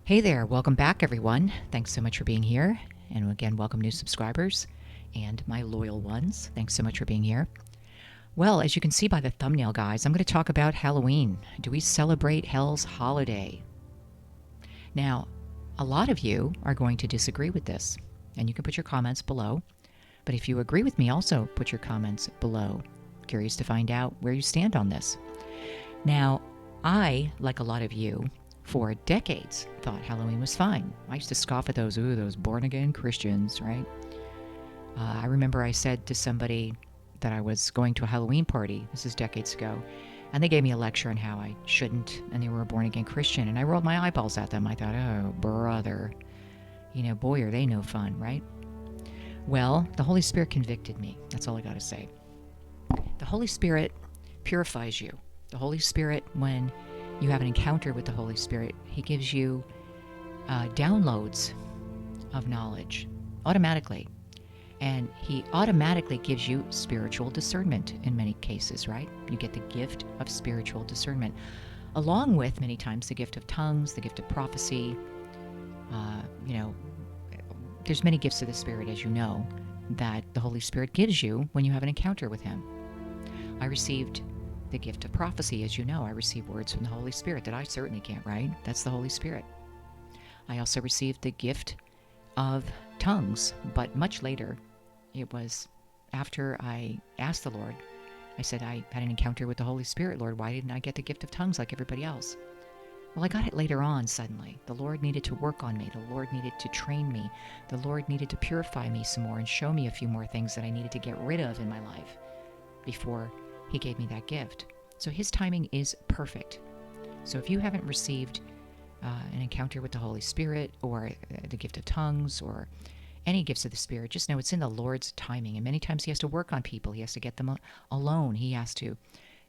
Hey there, welcome back, everyone. Thanks so much for being here. And again, welcome new subscribers and my loyal ones. Thanks so much for being here. Well, as you can see by the thumbnail, guys, I'm going to talk about Halloween. Do we celebrate Hell's holiday? Now, a lot of you are going to disagree with this, and you can put your comments below. But if you agree with me, also put your comments below. Curious to find out where you stand on this. Now, I, like a lot of you, for decades thought Halloween was fine. I used to scoff at those born-again Christians, right? I remember I said to somebody that I was going to a Halloween party. This is decades ago. And they gave me a lecture on how I shouldn't, and they were a born-again Christian. And I rolled my eyeballs at them. I thought, oh, brother. Boy, are they no fun, right? Well, the Holy Spirit convicted me. That's all I got to say. The Holy Spirit purifies you. The Holy Spirit, when you have an encounter with the Holy Spirit, He gives you downloads of knowledge automatically. And He automatically gives you spiritual discernment in many cases, right? You get the gift of spiritual discernment, along with many times the gift of tongues, the gift of prophecy. There's many gifts of the Spirit, as you know, that the Holy Spirit gives you when you have an encounter with Him. I received the gift of prophecy, as you know. I received words from the Holy Spirit that I certainly can't write. That's the Holy Spirit. I also received the gift of tongues, but much later. It was after I asked the Lord. I said, I had an encounter with the Holy Spirit. Lord, why didn't I get the gift of tongues like everybody else? Well, I got it later on suddenly. The Lord needed to work on me. The Lord needed to train me. The Lord needed to purify me some more and show me a few more things that I needed to get rid of in my life before He gave me that gift. So His timing is perfect. So if you haven't received an encounter with the Holy Spirit or the gift of tongues or any gifts of the Spirit, just know it's in the Lord's timing. And many times He has to work on people. He has to get them alone. He has to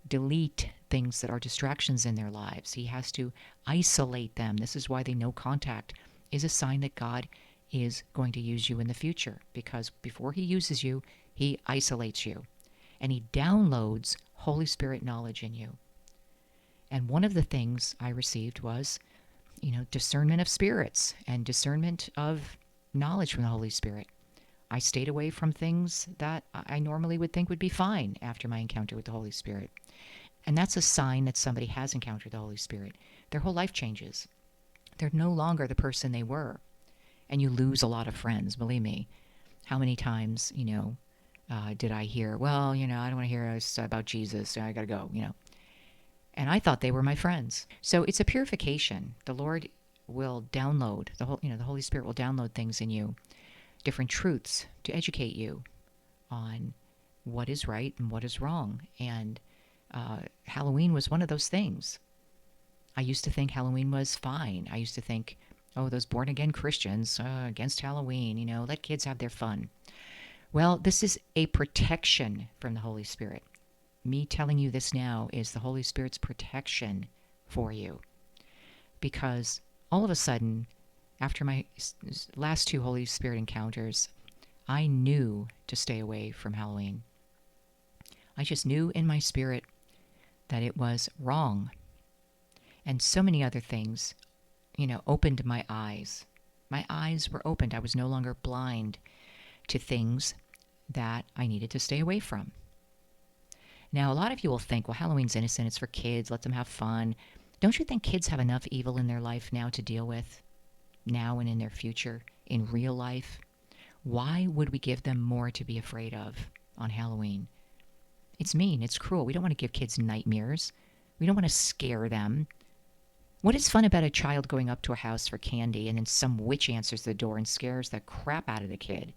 delete things that are distractions in their lives. He has to isolate them. This is why the no contact is a sign that God is going to use you in the future, because before He uses you, He isolates you. And He downloads Holy Spirit knowledge in you. And one of the things I received was, discernment of spirits and discernment of knowledge from the Holy Spirit. I stayed away from things that I normally would think would be fine after my encounter with the Holy Spirit. And that's a sign that somebody has encountered the Holy Spirit. Their whole life changes. They're no longer the person they were. And you lose a lot of friends, believe me. How many times, did I hear, well, I don't want to hear about Jesus. I got to go, And I thought they were my friends. So it's a purification. The Lord will download, the Holy Spirit will download things in you, different truths to educate you on what is right and what is wrong. And Halloween was one of those things. I used to think Halloween was fine. I used to think, oh, those born-again Christians against Halloween, let kids have their fun. Well, this is a protection from the Holy Spirit. Me telling you this now is the Holy Spirit's protection for you. Because all of a sudden, after my last two Holy Spirit encounters, I knew to stay away from Halloween. I just knew in my spirit that it was wrong. And so many other things, opened my eyes. My eyes were opened. I was no longer blind to things that I needed to stay away from. Now, a lot of you will think, well, Halloween's innocent. It's for kids. Let them have fun. Don't you think kids have enough evil in their life now to deal with? Now and in their future, in real life? Why would we give them more to be afraid of on Halloween? It's mean. It's cruel. We don't want to give kids nightmares. We don't want to scare them. What is fun about a child going up to a house for candy and then some witch answers the door and scares the crap out of the kid?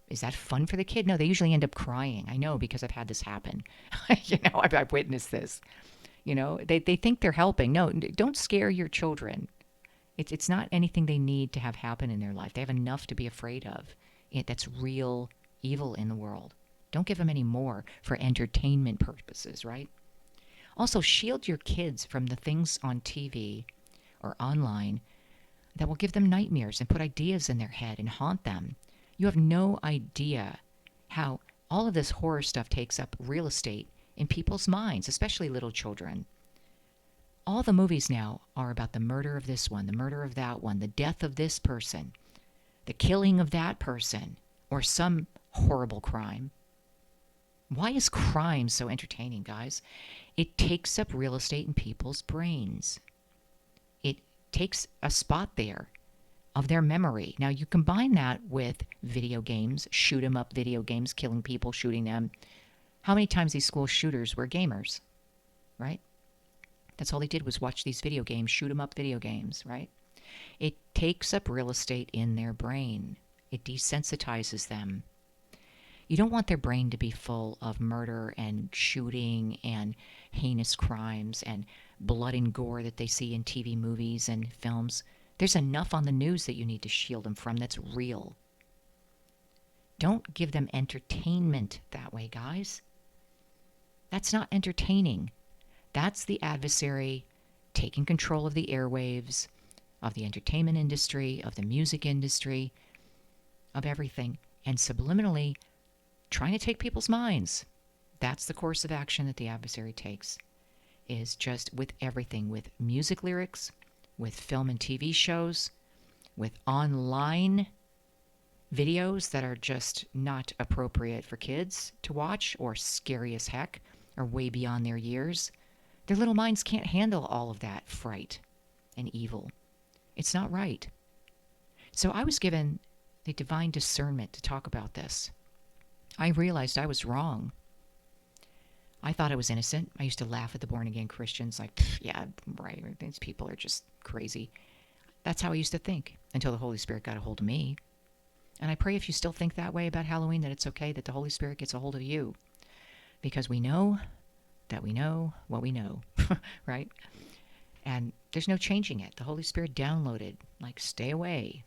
Is that fun for the kid? No, they usually end up crying. I know, because I've had this happen. I've witnessed this. They think they're helping. No, don't scare your children. It's not anything they need to have happen in their life. They have enough to be afraid of. That's real evil in the world. Don't give them any more for entertainment purposes, right? Also, shield your kids from the things on TV or online that will give them nightmares and put ideas in their head and haunt them. You have no idea how all of this horror stuff takes up real estate in people's minds, especially little children. All the movies now are about the murder of this one, the murder of that one, the death of this person, the killing of that person, or some horrible crime. Why is crime so entertaining, guys? It takes up real estate in people's brains. It takes a spot there of their memory. Now, you combine that with video games, shoot 'em up video games, killing people, shooting them. How many times these school shooters were gamers, right? That's all they did was watch these video games, shoot 'em up video games, right? It takes up real estate in their brain. It desensitizes them. You don't want their brain to be full of murder and shooting and heinous crimes and blood and gore that they see in TV movies and films. There's enough on the news that you need to shield them from that's real. Don't give them entertainment that way, guys. That's not entertaining. That's the adversary taking control of the airwaves, of the entertainment industry, of the music industry, of everything, and subliminally trying to take people's minds. That's the course of action that the adversary takes, is just with everything, with music lyrics, with film and TV shows, with online videos that are just not appropriate for kids to watch, or scary as heck, or way beyond their years. Their little minds can't handle all of that fright and evil. It's not right. So I was given the divine discernment to talk about this. I realized I was wrong. I thought I was innocent. I used to laugh at the born-again Christians, like, yeah, right, these people are just crazy. That's how I used to think, until the Holy Spirit got a hold of me. And I pray if you still think that way about Halloween, that it's okay that the Holy Spirit gets a hold of you. Because we know that we know what we know, right? And there's no changing it. The Holy Spirit downloaded, like, stay away.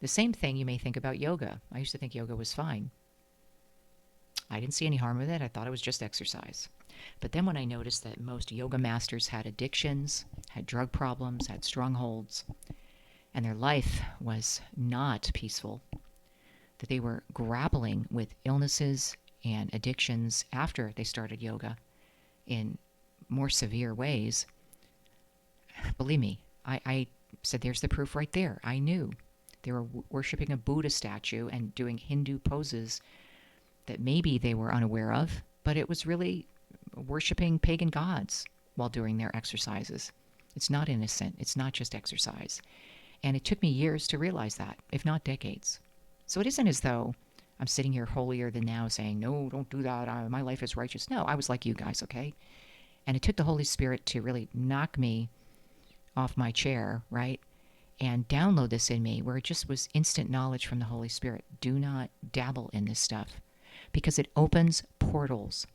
The same thing you may think about yoga. I used to think yoga was fine. I didn't see any harm with it. I thought it was just exercise. But then when I noticed that most yoga masters had addictions, had drug problems, had strongholds, and their life was not peaceful, that they were grappling with illnesses and addictions after they started yoga in more severe ways, believe me, I said, there's the proof right there. I knew. They were worshiping a Buddha statue and doing Hindu poses that maybe they were unaware of, but it was really worshiping pagan gods while doing their exercises. It's not innocent. It's not just exercise. And it took me years to realize that, if not decades. So it isn't as though I'm sitting here holier than thou saying, no, don't do that. My life is righteous. No, I was like you guys, okay? And it took the Holy Spirit to really knock me off my chair, right? And download this in me, where it just was instant knowledge from the Holy Spirit. Do not dabble in this stuff, because it opens portals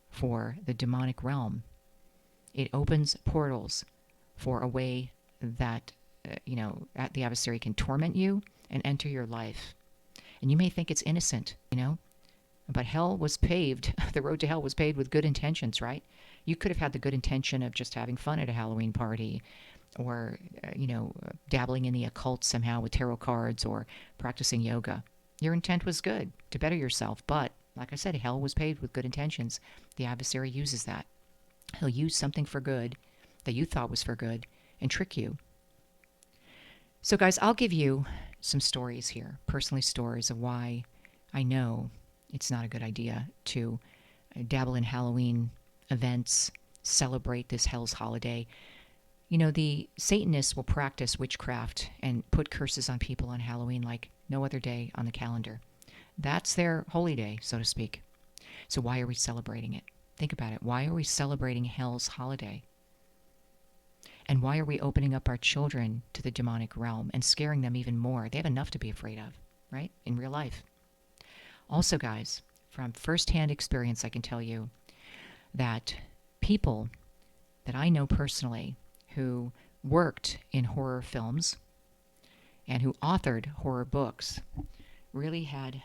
for the demonic realm. It opens portals for a way that, the adversary can torment you and enter your life. And you may think it's innocent, but hell was paved, the road to hell was paved with good intentions, right? You could have had the good intention of just having fun at a Halloween party, or, dabbling in the occult somehow with tarot cards, or practicing yoga. Your intent was good, to better yourself, but, like I said, hell was paved with good intentions. The adversary uses that. He'll use something for good that you thought was for good and trick you. So, guys, I'll give you some stories here, personally stories of why I know it's not a good idea to dabble in Halloween events, celebrate this hell's holiday. The Satanists will practice witchcraft and put curses on people on Halloween like no other day on the calendar. That's their holy day, so to speak. So why are we celebrating it? Think about it. Why are we celebrating hell's holiday? And why are we opening up our children to the demonic realm and scaring them even more? They have enough to be afraid of, right? In real life. Also, guys, from firsthand experience, I can tell you that people that I know personally who worked in horror films and who authored horror books really had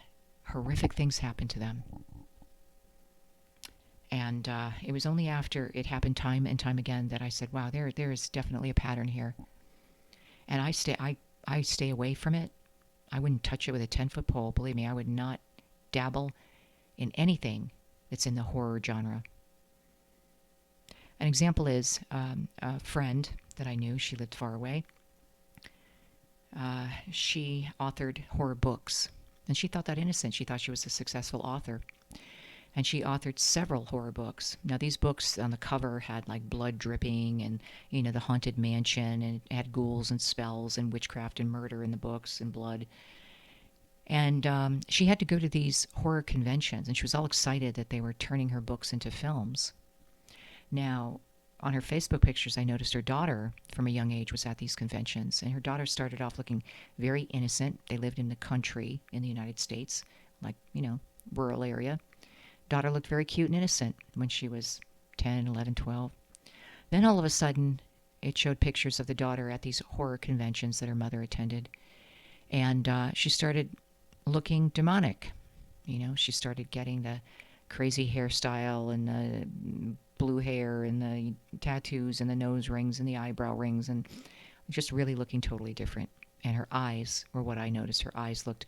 horrific things happen to them. And it was only after it happened time and time again that I said, wow, there is definitely a pattern here. And I stay away from it. I wouldn't touch it with a 10-foot pole. Believe me, I would not dabble in anything that's in the horror genre. An example is a friend that I knew. She lived far away. She authored horror books, and she thought that innocent. She thought she was a successful author, and she authored several horror books. Now, these books on the cover had like blood dripping and, the haunted mansion, and it had ghouls and spells and witchcraft and murder in the books and blood. And she had to go to these horror conventions, and she was all excited that they were turning her books into films. Now, on her Facebook pictures, I noticed her daughter from a young age was at these conventions, and her daughter started off looking very innocent. They lived in the country in the United States, like, rural area. Daughter looked very cute and innocent when she was 10, 11, 12. Then all of a sudden, it showed pictures of the daughter at these horror conventions that her mother attended, and she started looking demonic. She started getting the crazy hairstyle and the blue hair and the tattoos and the nose rings and the eyebrow rings, and just really looking totally different. And her eyes were what I noticed. Her eyes looked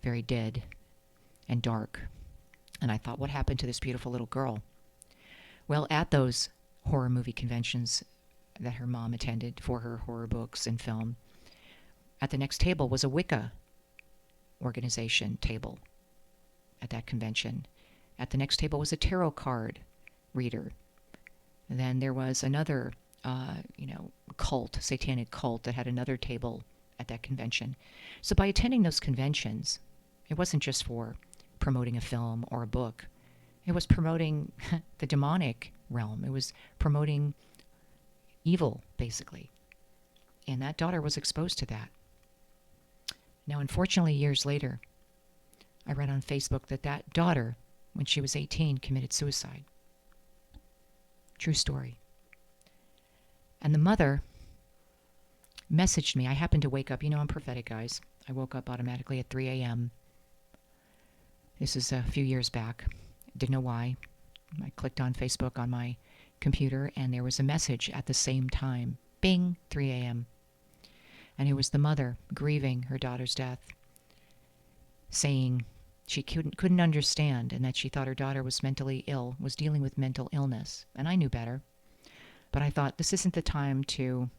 very dead and dark. And I thought, what happened to this beautiful little girl? Well, at those horror movie conventions that her mom attended for her horror books and film, at the next table was a Wicca organization table at that convention. At the next table was a tarot card reader. Then there was another, cult, satanic cult that had another table at that convention. So by attending those conventions, it wasn't just for promoting a film or a book. It was promoting the demonic realm. It was promoting evil, basically. And that daughter was exposed to that. Now, unfortunately, years later, I read on Facebook that daughter, when she was 18, committed suicide. True story. And the mother messaged me. I happened to wake up. I'm prophetic, guys. I woke up automatically at 3 a.m. This is a few years back. Didn't know why. I clicked on Facebook on my computer, and there was a message at the same time. Bing, 3 a.m. And it was the mother grieving her daughter's death, saying she couldn't understand, and that she thought her daughter was mentally ill, was dealing with mental illness. And I knew better. But I thought, this isn't the time to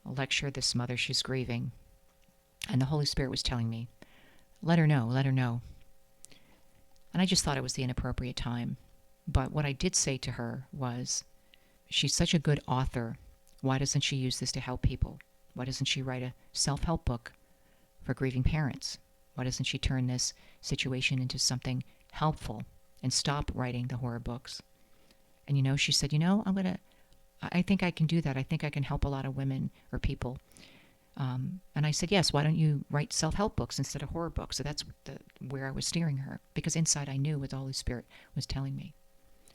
lecture this mother. She's grieving. And the Holy Spirit was telling me, let her know, let her know. And I just thought it was the inappropriate time. But what I did say to her was, she's such a good author. Why doesn't she use this to help people? Why doesn't she write a self-help book for grieving parents? Why doesn't she turn this situation into something helpful and stop writing the horror books? And she said, I think I can do that. I think I can help a lot of women or people. And I said, yes, why don't you write self-help books instead of horror books? So that's where I was steering her, because inside I knew what the Holy Spirit was telling me.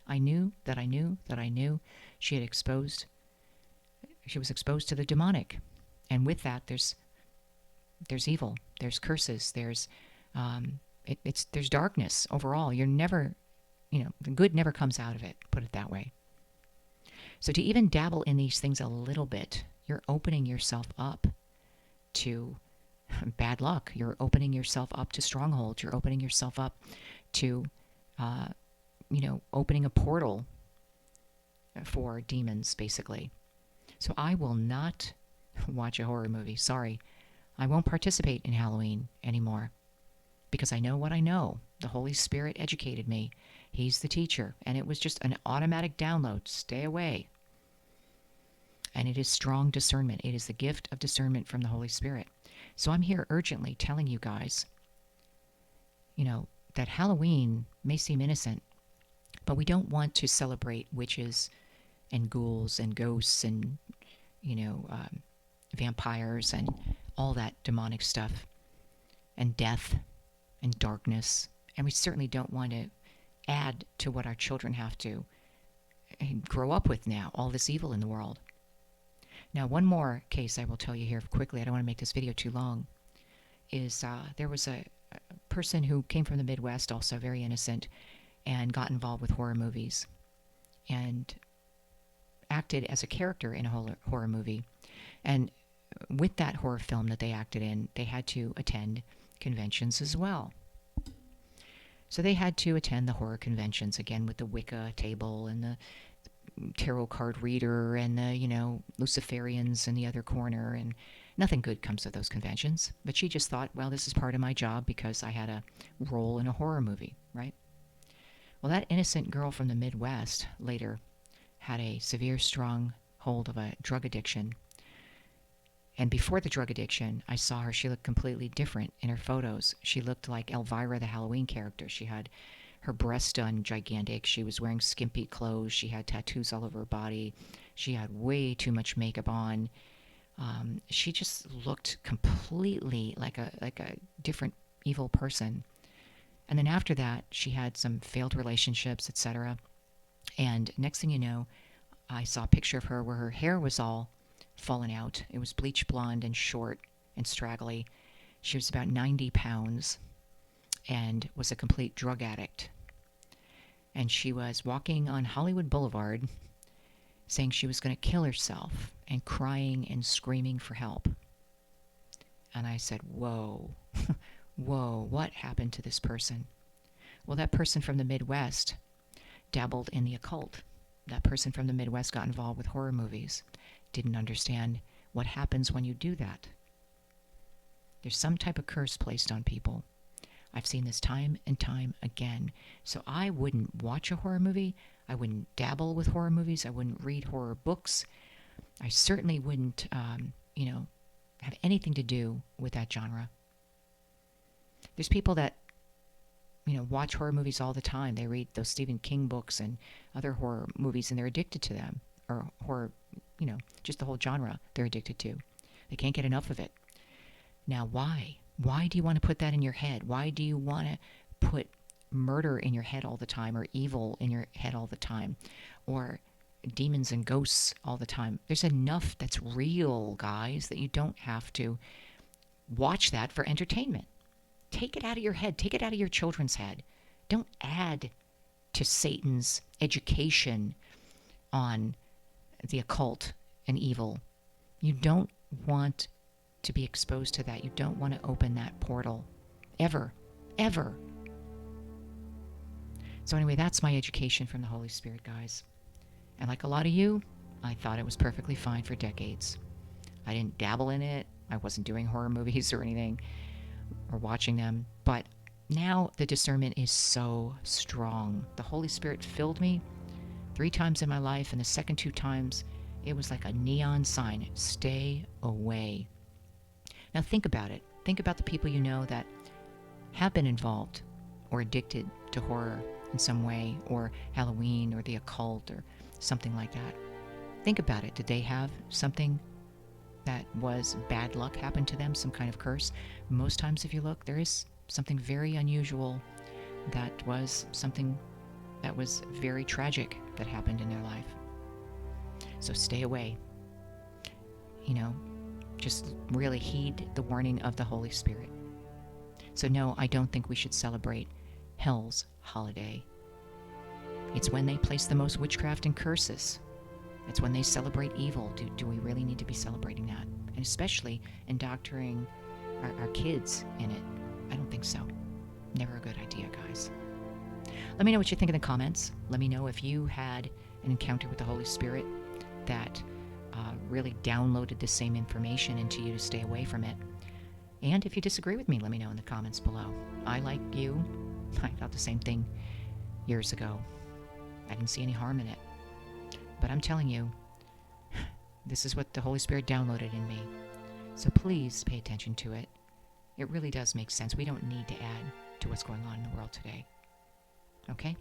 I knew that I knew that I knew she was exposed to the demonic. And with that, there's evil, there's curses, there's darkness overall. You're never, the good never comes out of it, put it that way. So to even dabble in these things a little bit, you're opening yourself up to bad luck. You're opening yourself up to strongholds. You're opening yourself up to, opening a portal for demons, basically. So I will not watch a horror movie. Sorry. I won't participate in Halloween anymore, because I know what I know. The Holy Spirit educated me. He's the teacher, and it was just an automatic download. Stay away. And it is strong discernment. It is the gift of discernment from the Holy Spirit. So I'm here urgently telling you guys, that Halloween may seem innocent, but we don't want to celebrate witches and ghouls and ghosts and, vampires and all that demonic stuff, and death and darkness. And we certainly don't want to add to what our children have to grow up with now, all this evil in the world. Now, one more case I will tell you here quickly, I don't want to make this video too long, is there was a person who came from the Midwest, also very innocent, and got involved with horror movies and acted as a character in a horror movie. And with that horror film that they acted in, they had to attend conventions as well. So they had to attend the horror conventions, again with the Wicca table and the tarot card reader and the, Luciferians in the other corner, and nothing good comes of those conventions. But she just thought, well, this is part of my job because I had a role in a horror movie, right? Well, that innocent girl from the Midwest later had a severe stronghold of a drug addiction. And before the drug addiction, I saw her. She looked completely different in her photos. She looked like Elvira, the Halloween character. She had her breasts done gigantic. She was wearing skimpy clothes. She had tattoos all over her body. She had way too much makeup on. She just looked completely like a different evil person. And then after that, she had some failed relationships, etc. And next thing you know, I saw a picture of her where her hair was all fallen out. It was bleach blonde and short and straggly. She was about 90 pounds and was a complete drug addict. And she was walking on Hollywood Boulevard saying she was going to kill herself and crying and screaming for help. And I said, whoa, whoa, what happened to this person? Well, that person from the Midwest dabbled in the occult. That person from the Midwest got involved with horror movies. Didn't understand what happens when you do that. There's some type of curse placed on people. I've seen this time and time again. So I wouldn't watch a horror movie. I wouldn't dabble with horror movies. I wouldn't read horror books. I certainly wouldn't, have anything to do with that genre. There's people that, watch horror movies all the time. They read those Stephen King books and other horror movies, and they're addicted to them. Or horror, just the whole genre they're addicted to. They can't get enough of it. Now, why? Why do you want to put that in your head? Why do you want to put murder in your head all the time, or evil in your head all the time, or demons and ghosts all the time? There's enough that's real, guys, that you don't have to watch that for entertainment. Take it out of your head. Take it out of your children's head. Don't add to Satan's education on the occult and evil. You don't want to be exposed to that. You don't want to open that portal. Ever. Ever. So anyway, that's my education from the Holy Spirit, guys. And like a lot of you, I thought it was perfectly fine for decades. I didn't dabble in it. I wasn't doing horror movies or anything, or watching them. But now the discernment is so strong. The Holy Spirit filled me 3 times in my life, and the second 2 times, it was like a neon sign. Stay away. Now think about it. Think about the people you know that have been involved or addicted to horror in some way, or Halloween, or the occult, or something like that. Think about it. Did they have something that was bad luck happen to them, some kind of curse? Most times, if you look, there is something very unusual that was something that was very tragic that happened in their life. So stay away. Just really heed the warning of the Holy Spirit. So no, I don't think we should celebrate hell's holiday. It's when they place the most witchcraft and curses. It's when they celebrate evil. Do we really need to be celebrating that? And especially indoctrinating our kids in it. I don't think so. Never a good idea, guys. Let me know what you think in the comments. Let me know if you had an encounter with the Holy Spirit that really downloaded the same information into you to stay away from it. And if you disagree with me, let me know in the comments below. I, like you, I thought the same thing years ago. I didn't see any harm in it. But I'm telling you, this is what the Holy Spirit downloaded in me. So please pay attention to it. It really does make sense. We don't need to add to what's going on in the world today. Okay?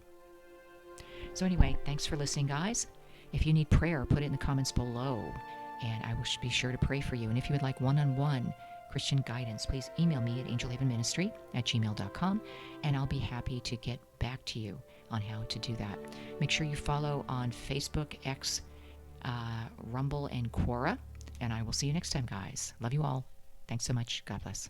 So anyway, thanks for listening, guys. If you need prayer, put it in the comments below, and I will be sure to pray for you. And if you would like one-on-one Christian guidance, please email me at angelhavenministry@gmail.com, and I'll be happy to get back to you on how to do that. Make sure you follow on Facebook, X, Rumble, and Quora, and I will see you next time, guys. Love you all. Thanks so much. God bless.